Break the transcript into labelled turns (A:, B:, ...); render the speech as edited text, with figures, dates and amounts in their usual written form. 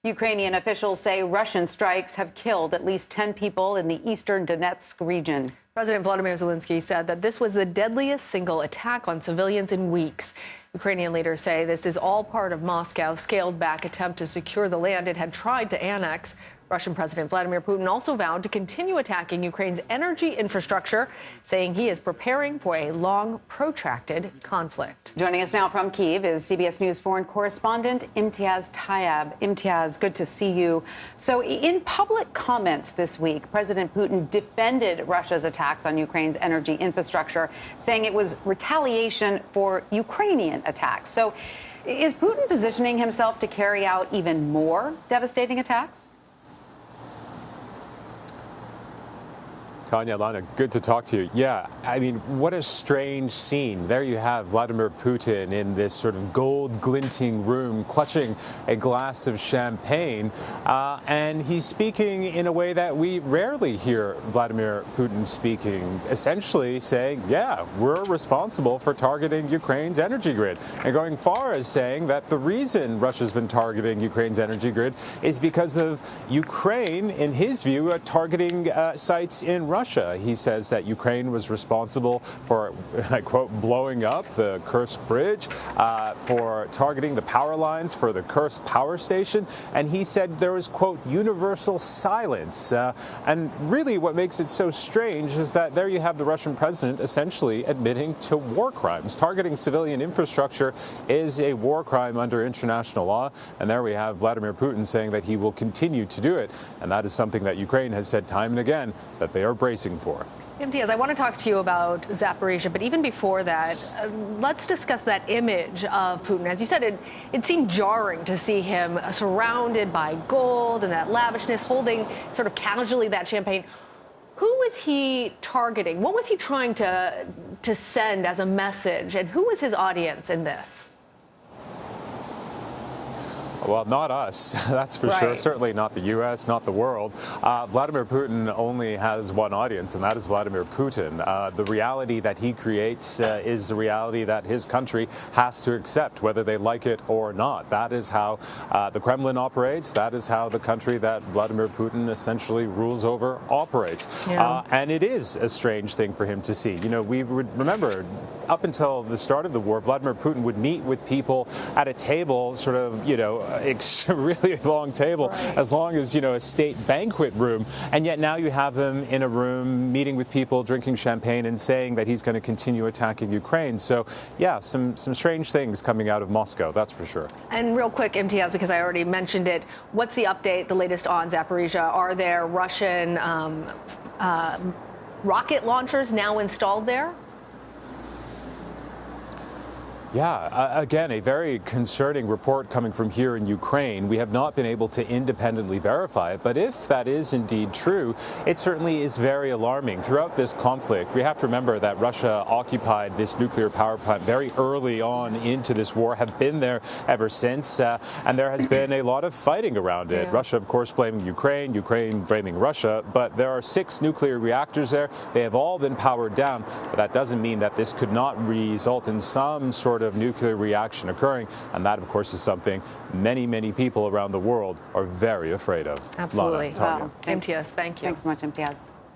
A: Ukrainian officials say Russian strikes have killed at least 10 people in the eastern Donetsk region.
B: President Vladimir Zelensky said that this was the deadliest single attack on civilians in weeks. Ukrainian leaders say this is all part of Moscow's scaled-back attempt to secure the land it had tried to annex. Russian President Vladimir Putin also vowed to continue attacking Ukraine's energy infrastructure, saying he is preparing for a long, protracted conflict.
A: Joining us now from Kyiv is CBS News foreign correspondent Imtiaz Tyab. Imtiaz, good to see you. So in public comments this week, President Putin defended Russia's attacks on Ukraine's energy infrastructure, saying it was retaliation for Ukrainian attacks. So is Putin positioning himself to carry out even more devastating attacks?
C: Tanya, Lana, good to talk to you. Yeah, I mean, what a strange scene. There you have Vladimir Putin in this sort of gold glinting room, clutching a glass of champagne, and he's speaking in a way that we rarely hear Vladimir Putin speaking, essentially saying, yeah, we're responsible for targeting Ukraine's energy grid, and going far as saying that the reason Russia's been targeting Ukraine's energy grid is because of Ukraine, in his view, targeting sites in Russia. He says that Ukraine was responsible for, I quote, blowing up the Kursk bridge, for targeting the power lines for the Kursk power station. And he said there was, quote, universal silence. And really what makes it so strange is that there you have the Russian president essentially admitting to war crimes. Targeting civilian infrastructure is a war crime under international law. And there we have Vladimir Putin saying that he will continue to do it. And that is something that Ukraine has said time and again that they are bracing for.
B: Imtiaz, I want to talk to you about Zaporizhia, but even before that, let's discuss that image of Putin. As you said, it seemed jarring to see him surrounded by gold and that lavishness, holding sort of casually that champagne. Who was he targeting? What was he trying to send as a message? And who was his audience in this?
C: Well, not us, that's for sure. Certainly not the U.S., not the world. Vladimir Putin only has one audience, and that is Vladimir Putin. The reality that he creates is the reality that his country has to accept, whether they like it or not. That is how the Kremlin operates. That is how the country that Vladimir Putin essentially rules over operates.
B: Yeah.
C: And it is a strange thing for him to see. You know, we remember up until the start of the war, Vladimir Putin would meet with people at a table, sort of, you know, really long table, as long as, you know, a state banquet room. And yet now you have him in a room meeting with people, drinking champagne and saying that he's going to continue attacking Ukraine. So, yeah, some strange things coming out of Moscow, that's for sure.
B: And real quick, Imtiaz, because I already mentioned it, what's the update, the latest on Zaporizhia? Are there Russian rocket launchers now installed there?
C: Yeah, again, a very concerning report coming from here in Ukraine. We have not been able to independently verify it, but if that is indeed true, it certainly is very alarming. Throughout this conflict, we have to remember that Russia occupied this nuclear power plant very early on into this war, have been there ever since, and there has been a lot of fighting around it.
B: Yeah.
C: Russia, of course, blaming Ukraine, Ukraine blaming Russia, but there are 6 nuclear reactors there. They have all been powered down, but that doesn't mean that this could not result in some sort of nuclear reaction occurring, and that, of course, is something many people around the world are very afraid of.
B: Absolutely.
C: Lana, Tanya.
B: Wow. Imtiaz, thank you.
A: Thanks so much, Imtiaz.